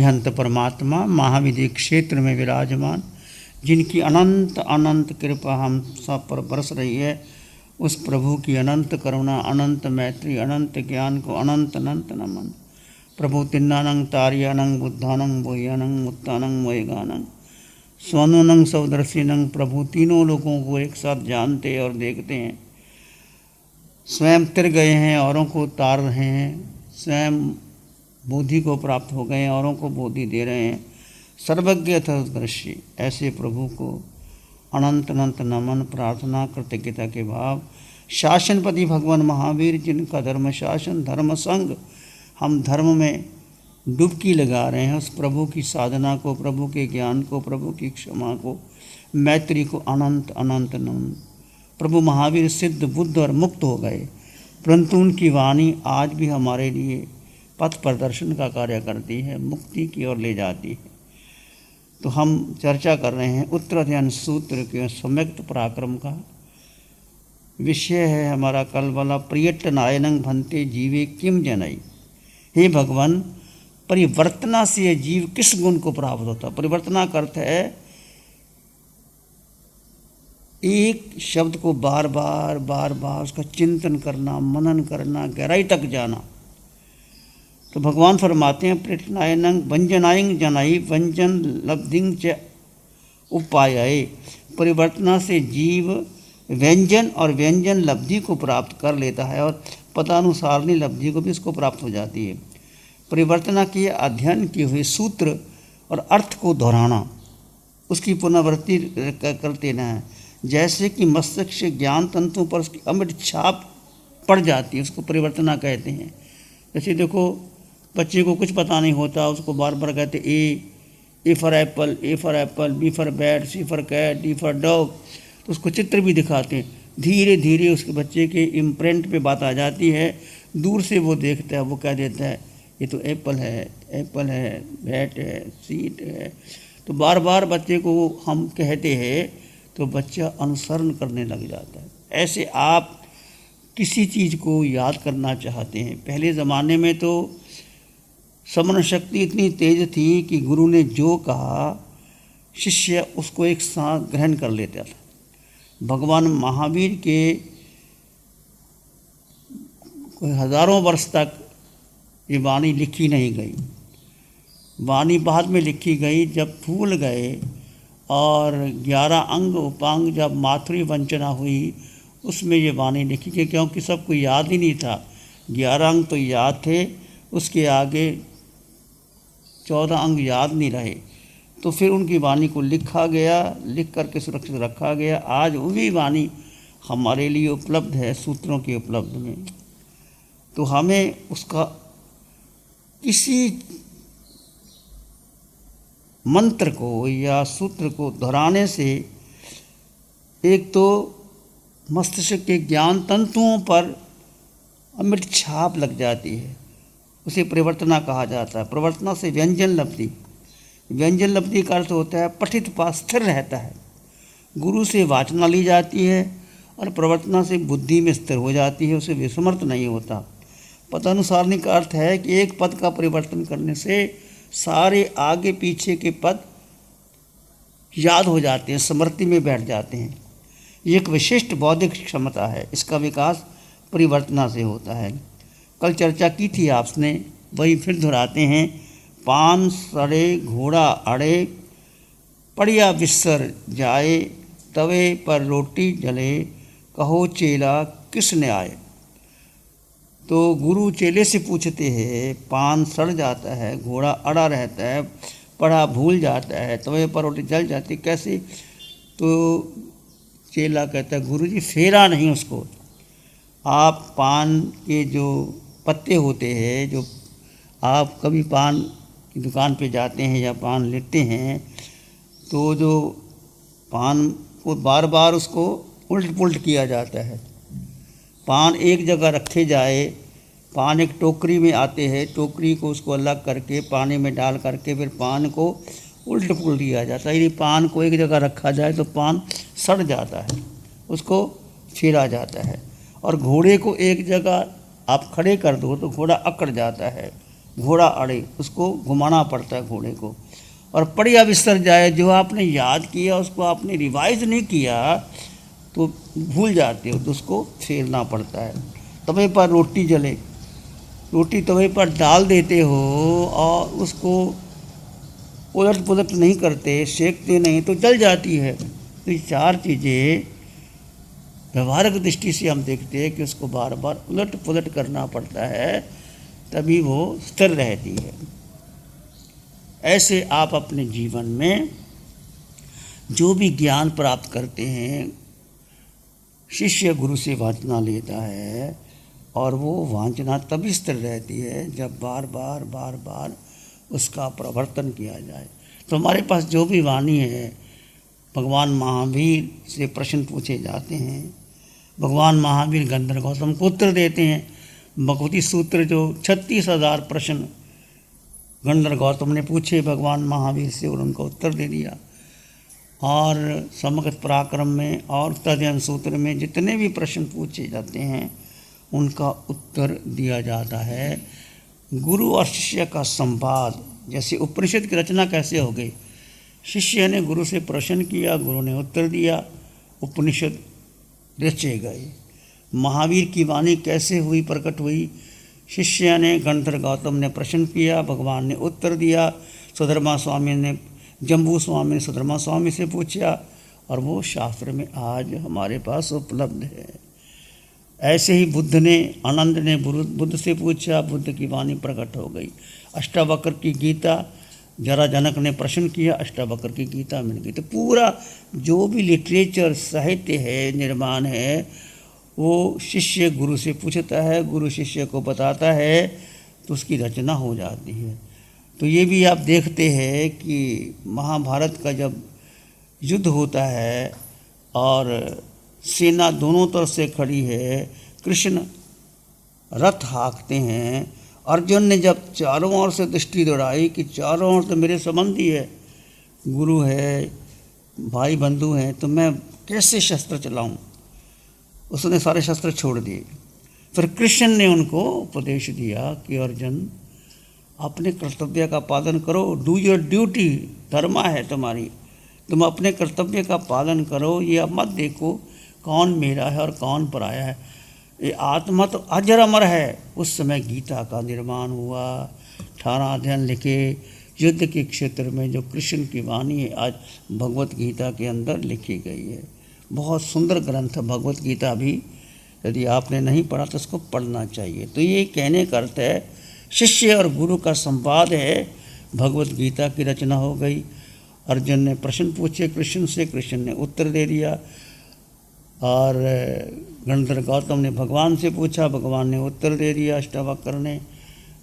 हंत परमात्मा महाविधि क्षेत्र में विराजमान, जिनकी अनंत अनंत कृपा हम सब पर बरस रही है, उस प्रभु की अनंत करुणा, अनंत मैत्री, अनंत ज्ञान को अनंत अनंत नमन। प्रभु तिन्नानंग तारियानंग बुद्धानंग बोह्यानंग मुत्तानंग वैगानंग स्वानुनंग सौदर्शिनंग। प्रभु तीनों लोगों को एक साथ जानते और देखते हैं, स्वयं तिर गए हैं, औरों को तार रहे हैं, स्वयं बोधि को प्राप्त हो गए हैं, औरों को बोधि दे रहे हैं, सर्वज्ञ अथदर्शी। ऐसे प्रभु को अनंत अनंत नमन, प्रार्थना, कृतज्ञता के भाव। शासनपति भगवान महावीर, जिनका धर्म शासन, धर्म संग, हम धर्म में डुबकी लगा रहे हैं, उस प्रभु की साधना को, प्रभु के ज्ञान को, प्रभु की क्षमा को, मैत्री को अनंत अनंत नमन। प्रभु महावीर सिद्ध, बुद्ध और मुक्त हो गए, परंतु उनकी वाणी आज भी हमारे लिए पथ प्रदर्शन का कार्य करती है, मुक्ति की ओर ले जाती है। तो हम चर्चा कर रहे हैं उत्तराध्यान सूत्र के सम्यक्त पराक्रम का। विषय है हमारा कल वाला प्रियट नायनंग भंते जीवे किम जनई। हे भगवान, परिवर्तना से जीव किस गुण को प्राप्त होता। परिवर्तना का अर्थ है एक शब्द को बार बार उसका चिंतन करना, मनन करना, गहराई तक जाना। तो भगवान फरमाते हैं प्रियटनायनंग व्यंजनायंग जनाई व्यंजन लब्धिंग च उपाय। परिवर्तना से जीव व्यंजन और व्यंजन लब्धि को प्राप्त कर लेता है और पदानुसारणी लब्धि को भी इसको प्राप्त हो जाती है। परिवर्तना के अध्ययन किए हुए सूत्र और अर्थ को दोहराना, उसकी पुनरावृत्ति करते रहना है। जैसे कि मस्तिष्क से ज्ञान तंतुओं पर उसकी अमिट छाप पड़ जाती है, उसको परिवर्तना कहते हैं। जैसे देखो, बच्चे को कुछ पता नहीं होता, उसको बार बार कहते A for apple, A for apple, B for bat, C for cat, D for dog. तो उसको चित्र भी दिखाते हैं। धीरे धीरे उसके बच्चे के इम्प्रिंट पे बात आ जाती है। दूर से वो देखता है, वो कह देता है ये तो एप्पल है, एप्पल है, बैट है, सीट है। तो बार बार बच्चे को हम कहते हैं तो बच्चा अनुसरण करने लग जाता है। ऐसे आप किसी चीज़ को याद करना चाहते हैं। पहले ज़माने में तो स्मरण शक्ति इतनी तेज थी कि गुरु ने जो कहा शिष्य उसको एक साथ ग्रहण कर लेता था। भगवान महावीर के कोई हजारों वर्ष तक ये वाणी लिखी नहीं गई। वाणी बाद में लिखी गई जब भूल गए और 11 अंग उपांग जब माथुरी वंचना हुई, उसमें ये वाणी लिखी गई, क्योंकि सबको याद ही नहीं था। 11 अंग तो याद थे, उसके आगे 14 अंग याद नहीं रहे, तो फिर उनकी वाणी को लिखा गया, लिख करके सुरक्षित रखा गया। आज वही वाणी हमारे लिए उपलब्ध है सूत्रों के उपलब्ध में। तो हमें उसका किसी मंत्र को या सूत्र को दोहराने से एक तो मस्तिष्क के ज्ञान तंतुओं पर अमिट छाप लग जाती है, उसे परिवर्तना कहा जाता है। परिवर्तना से व्यंजन लब्धि, व्यंजन लब्धि का अर्थ होता है पठित पास स्थिर रहता है। गुरु से वाचना ली जाती है और परिवर्तना से बुद्धि में स्थिर हो जाती है, उसे विस्मृत नहीं होता। पदानुसारणी का अर्थ है कि एक पद का परिवर्तन करने से सारे आगे पीछे के पद याद हो जाते हैं, स्मृति में बैठ जाते हैं। ये एक विशिष्ट बौद्धिक क्षमता है, इसका विकास परिवर्तना से होता है। कल चर्चा की थी आपने, वही फिर दोहराते हैं। पान सड़े घोड़ा अड़े, पड़िया बिस्सर जाए, तवे पर रोटी जले, कहो चेला किसने आए। तो गुरु चेले से पूछते हैं, पान सड़ जाता है, घोड़ा अड़ा रहता है, पढ़ा भूल जाता है, तवे पर रोटी जल जाती, कैसे। तो चेला कहता है, गुरु जी फेरा नहीं उसको। आप पान के जो पत्ते होते हैं, जो आप कभी पान की दुकान पे जाते हैं या पान लेते हैं, तो जो पान को बार बार उसको उल्ट पुल्ट किया जाता है। पान एक जगह रखे जाए, पान एक टोकरी में आते हैं, टोकरी को उसको अलग करके पानी में डाल करके फिर पान को उल्ट पुल्ट किया जाता है। यदि पान को एक जगह रखा जाए तो पान सड़ जाता है, उसको फेरा जाता है। और घोड़े को एक जगह आप खड़े कर दो तो घोड़ा अकड़ जाता है, घोड़ा अड़े, उसको घुमाना पड़ता है घोड़े को। और पड़ या बिसर जाए, जो आपने याद किया उसको आपने रिवाइज नहीं किया तो भूल जाते हो, तो उसको फेरना पड़ता है। तवे पर रोटी जले, रोटी तवे पर डाल देते हो और उसको उलट पुलट नहीं करते, सेकते नहीं तो जल जाती है। तो ये चार चीज़ें व्यवहारिक दृष्टि से हम देखते हैं कि उसको बार बार उलट पुलट करना पड़ता है, तभी वो स्थिर रहती है। ऐसे आप अपने जीवन में जो भी ज्ञान प्राप्त करते हैं, शिष्य गुरु से वांछना लेता है और वो वांछना तभी स्थिर रहती है जब बार बार उसका प्रवर्तन किया जाए। तो हमारे पास जो भी वाणी है, भगवान महावीर से प्रश्न पूछे जाते हैं, भगवान महावीर गंधर्व गौतम को उत्तर देते हैं। भगवती सूत्र जो 36,000 प्रश्न गंधर्व गौतम ने पूछे भगवान महावीर से और उनका उत्तर दे दिया। और समगत पराक्रम में और तदयन सूत्र में जितने भी प्रश्न पूछे जाते हैं उनका उत्तर दिया जाता है। गुरु और शिष्य का संवाद, जैसे उपनिषद की रचना कैसे हो गई, शिष्य ने गुरु से प्रश्न किया, गुरु ने उत्तर दिया, उपनिषद रचे गए। महावीर की वाणी कैसे हुई, प्रकट हुई, शिष्य ने गंधर्व गौतम ने प्रश्न किया, भगवान ने उत्तर दिया, सुधर्मा स्वामी ने जम्बू स्वामी ने सुधर्मा स्वामी से पूछा और वो शास्त्र में आज हमारे पास उपलब्ध है। ऐसे ही बुद्ध ने, आनंद ने बुद्ध से पूछा, बुद्ध की वाणी प्रकट हो गई। अष्टावक्र की गीता, जरा जनक ने प्रश्न किया, अष्टावक्र की गीता मिल गई। तो पूरा जो भी लिटरेचर साहित्य है, निर्माण है, वो शिष्य गुरु से पूछता है, गुरु शिष्य को बताता है, तो उसकी रचना हो जाती है। तो ये भी आप देखते हैं कि महाभारत का जब युद्ध होता है और सेना दोनों तरफ से खड़ी है, कृष्ण रथ हाँकते हैं, अर्जुन ने जब चारों ओर से दृष्टि दौड़ाई कि चारों ओर तो मेरे संबंधी है, गुरु है, भाई बंधु हैं, तो मैं कैसे शस्त्र चलाऊं, उसने सारे शस्त्र छोड़ दिए। फिर कृष्ण ने उनको उपदेश दिया कि अर्जुन अपने कर्तव्य का पालन करो, डू योर ड्यूटी, धर्मा है तुम्हारी, तुम अपने कर्तव्य का पालन करो। ये अब मत देखो कौन मेरा है और कौन पराया है, ये आत्मा तो अजर अमर है। उस समय गीता का निर्माण हुआ, 18 अध्याय लिखे युद्ध के क्षेत्र में, जो कृष्ण की वाणी है आज भगवत गीता के अंदर लिखी गई है। बहुत सुंदर ग्रंथ भगवत गीता भी, यदि आपने नहीं पढ़ा तो उसको पढ़ना चाहिए। तो ये कहने का अर्थ है शिष्य और गुरु का संवाद है, भगवत गीता की रचना हो गई। अर्जुन ने प्रश्न पूछे कृष्ण से, कृष्ण ने उत्तर दे दिया, और गंधर्व गौतम ने भगवान से पूछा, भगवान ने उत्तर दे दिया। अष्टावक्र ने,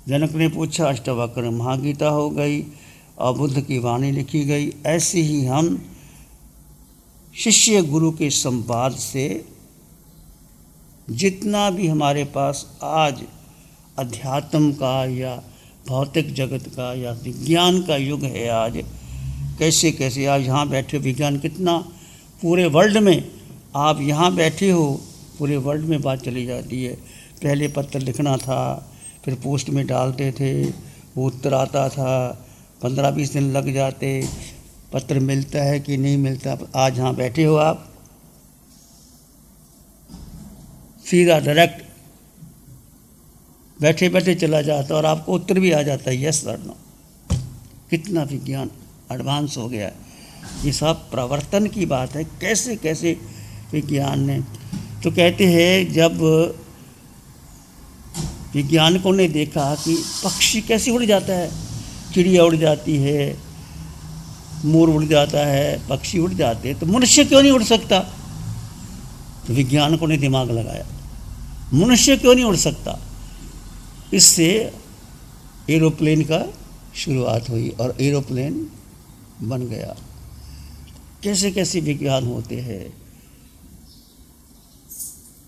जनक ने पूछा, अष्टावक्र महागीता हो गई और बुद्ध की वाणी लिखी गई। ऐसे ही हम शिष्य गुरु के संवाद से जितना भी हमारे पास आज अध्यात्म का या भौतिक जगत का या विज्ञान का युग है, आज कैसे कैसे आज यहाँ बैठे विज्ञान कितना, पूरे वर्ल्ड में आप यहाँ बैठे हो, पूरे वर्ल्ड में बात चली जाती है। पहले पत्र लिखना था, फिर पोस्ट में डालते थे, वो उत्तर आता था, 15-20 दिन लग जाते, पत्र मिलता है कि नहीं मिलता। आज यहाँ बैठे हो आप, सीधा डायरेक्ट बैठे बैठे चला जाता और आपको उत्तर भी आ जाता है, यस और नो। कितना विज्ञान एडवांस हो गया है। ये सब प्रवर्तन की बात है, कैसे कैसे विज्ञान ने। तो कहते हैं जब वैज्ञानिकों ने देखा कि पक्षी कैसे उड़ जाता है, चिड़िया उड़ जाती है, मोर उड़ जाता है, पक्षी उड़ जाते हैं, तो मनुष्य क्यों नहीं उड़ सकता। तो वैज्ञानिकों ने दिमाग लगाया, मनुष्य क्यों नहीं उड़ सकता। इससे एरोप्लेन का शुरुआत हुई और एरोप्लेन बन गया। कैसे कैसे विज्ञान होते हैं,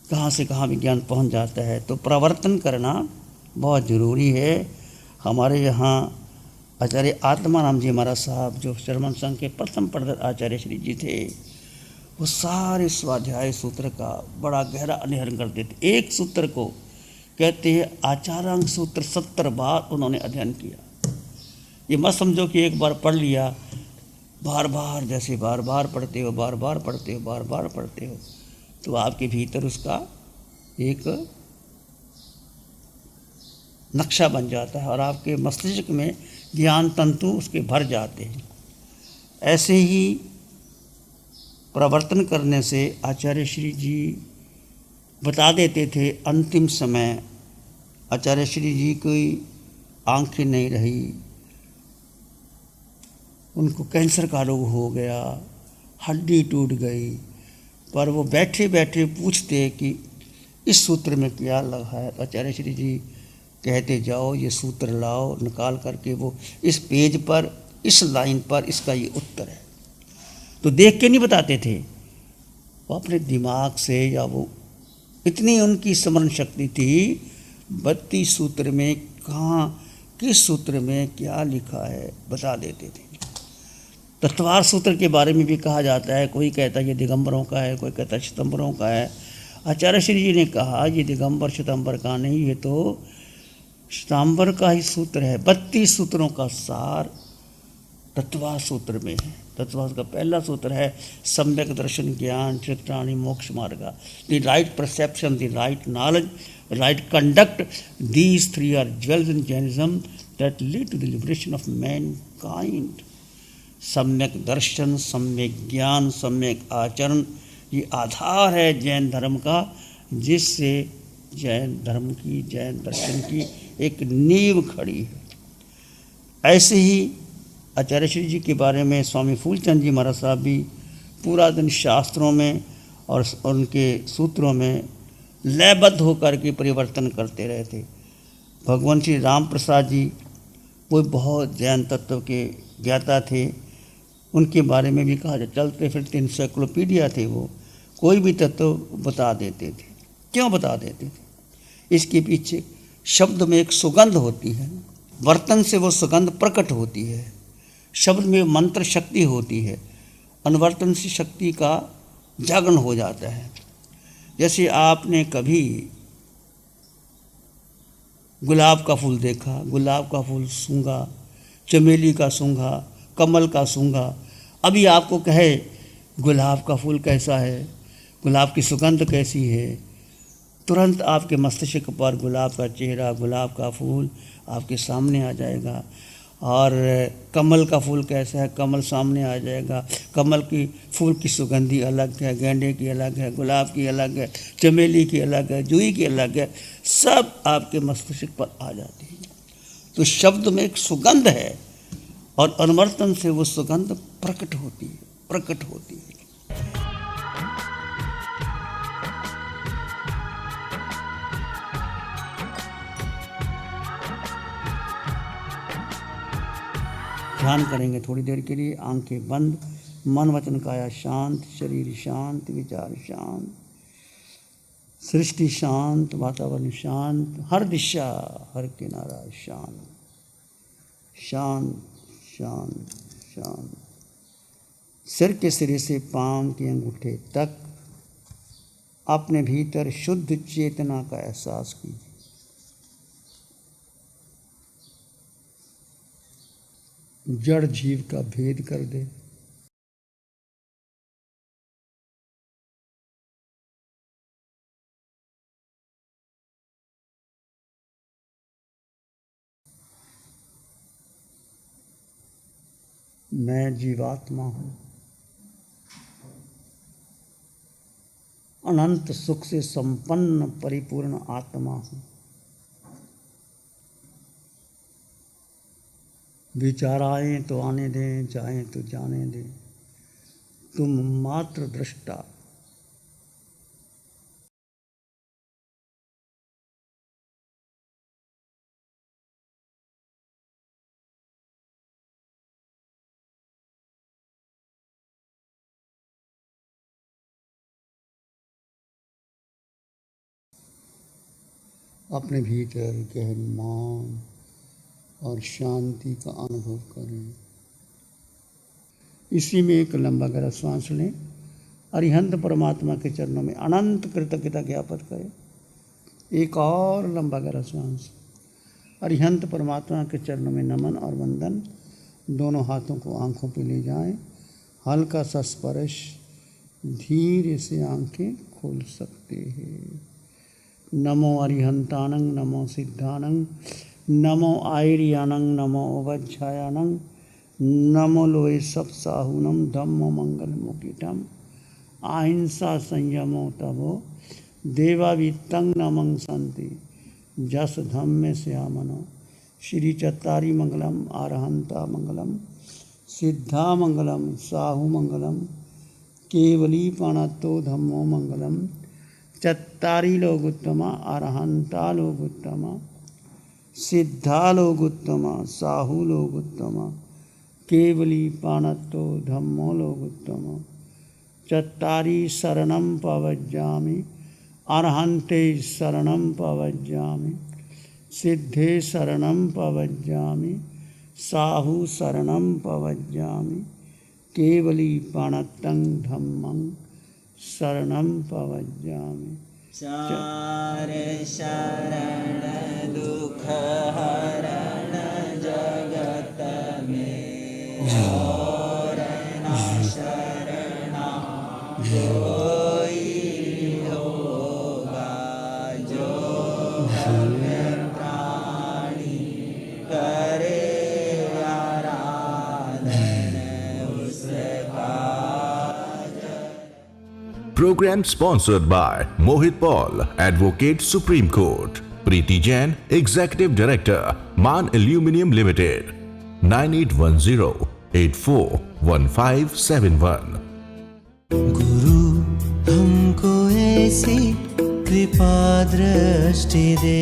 कहाँ से कहाँ विज्ञान पहुँच जाता है। तो प्रवर्तन करना बहुत ज़रूरी है। हमारे यहाँ आचार्य आत्माराम जी महाराज साहब, जो शरमन संघ के प्रथम प्रधान आचार्य श्री जी थे, वो सारे स्वाध्याय सूत्र का बड़ा गहरा अध्ययन करते थे। एक सूत्र को कहते हैं आचारांग सूत्र 70 बार उन्होंने अध्ययन किया। ये मत समझो कि एक बार पढ़ लिया, बार बार जैसे बार बार पढ़ते हो, बार बार पढ़ते हो, बार बार पढ़ते हो, तो आपके भीतर उसका एक नक्शा बन जाता है और आपके मस्तिष्क में ज्ञान तंतु उसके भर जाते हैं। ऐसे ही प्रवर्तन करने से आचार्य श्री जी बता देते थे। अंतिम समय आचार्य श्री जी की आंखें नहीं रही, उनको कैंसर का रोग हो गया, हड्डी टूट गई, पर वो बैठे बैठे पूछते कि इस सूत्र में क्या लगा है। तो आचार्य श्री जी कहते जाओ ये सूत्र लाओ, निकाल करके वो इस पेज पर, इस लाइन पर इसका ये उत्तर है। तो देख के नहीं बताते थे, वो अपने दिमाग से, या वो इतनी उनकी स्मरण शक्ति थी, 32 सूत्र में कहाँ किस सूत्र में क्या लिखा है बता देते थे। तत्वार सूत्र के बारे में भी कहा जाता है, कोई कहता है ये दिगंबरों का है, कोई कहता है श्वेतांबरों का है। आचार्य श्री जी ने कहा ये दिगंबर श्वेतांबर का नहीं, ये तो श्वेतांबर का ही सूत्र है। 32 सूत्रों का सार तत्वार सूत्र में है। तत्वार का पहला सूत्र है सम्यक दर्शन ज्ञान चित्राणी मोक्ष मार्ग, the right perception, the right knowledge, right conduct, these 3 are jewels in Jainism that lead to the liberation of mankind. सम्यक दर्शन, सम्यक ज्ञान, सम्यक आचरण, ये आधार है जैन धर्म का, जिससे जैन धर्म की, जैन दर्शन की एक नींव खड़ी है। ऐसे ही आचार्य श्री जी के बारे में स्वामी फूलचंद जी महाराज साहब भी पूरा दिन शास्त्रों में और उनके सूत्रों में लयबद्ध होकर के परिवर्तन करते रहे थे। भगवान श्री राम प्रसाद जी वो बहुत जैन तत्व के ज्ञाता थे। उनके बारे में भी कहा जाए, चलते फिरते इंसाइक्लोपीडिया थे वो, कोई भी तत्व बता देते थे। क्यों बता देते थे? इसके पीछे शब्द में एक सुगंध होती है, वर्तन से वो सुगंध प्रकट होती है, शब्द में मंत्र शक्ति होती है, अनुवर्तन से शक्ति का जागरण हो जाता है। जैसे आपने कभी गुलाब का फूल देखा, गुलाब का फूल सूंघा, चमेली का सूंघा, कमल का सूंघा, अभी आपको कहे गुलाब का फूल कैसा है, गुलाब की सुगंध कैसी है, तुरंत आपके मस्तिष्क पर गुलाब का चेहरा, गुलाब का फूल आपके सामने आ जाएगा। और कमल का फूल कैसा है, कमल सामने आ जाएगा। कमल की फूल की सुगंधी अलग है, गेंदे की अलग है, गुलाब की अलग है, चमेली की अलग है, जूही की अलग है, सब आपके मस्तिष्क पर आ जाती है। तो शब्द में एक सुगंध है और अनुवर्तन से वो सुगंध प्रकट होती है, प्रकट होती है। ध्यान करेंगे थोड़ी देर के लिए, आंखें बंद, मन वचन काया शांत, शरीर शांत, विचार शांत, सृष्टि शांत, वातावरण शांत, हर दिशा हर किनारा शांत, शांत शांत शांत। सिर के सिरे से पांव के अंगूठे तक अपने भीतर शुद्ध चेतना का एहसास कीजिए। जड़ जीव का भेद कर दे। मैं जीवात्मा हूँ, अनंत सुख से संपन्न परिपूर्ण आत्मा हूँ। विचार आए तो आने दें, जाएं तो जाने दें, तुम मात्र दृष्टा। अपने भीतर गहरी मौन और शांति का अनुभव करें। इसी में एक लंबा गहरा सांस लें। अरिहंत परमात्मा के चरणों में अनंत कृतज्ञता ज्ञापित करें। एक और लंबा गहरा श्वास। अरिहंत परमात्मा के चरणों में नमन और वंदन। दोनों हाथों को आंखों पे ले जाएं, हल्का सा स्पर्श, धीरे से आंखें खोल सकते हैं। नमो अरिहंतानंग, नमो सिद्धानंग, नमो आयर्यानंग, नमो वज्रयानंग, नमो लोए सप्साहुनम, धम्मो मंगल मुकीटम, अहिंसा संयमो तपो देवावित्तं नमं संति, जस धम्मे श्यामनो। श्री चत्तारी मंगलम, आरहंता मंगलम, सिद्धा मंगलम, साहु मंगलम, केवली पाणत्तो धम्मो मंगलम। चत्तारी लोगुत्तमा, आरहंता लोगुत्तमा, सिद्धा लोगुत्तमा, साहु लोगुत्तमा, केवली पाणत्तो धम्मो लोगुत्तमा। चत्तारी शरणं पवज्जामि, अरहन्ते शरणं पवज्जामि, सिद्धे शरणं पवज्जामि, साहु शरणं पवज्जामि, केवली पाणत्तं धम्मं शरणं पवज्जामि। चार शरण दुख हरण जगत में, और न शरणा कोई होगा, जो भव्य प्राणी करे आराधन उसका। Program sponsored by Mohit Paul, Advocate, Supreme Court. Preeti Jain, Executive Director, Man Aluminium Limited. 9810-841571. गुरु हमको ऐसी कृपा दृष्टि दे,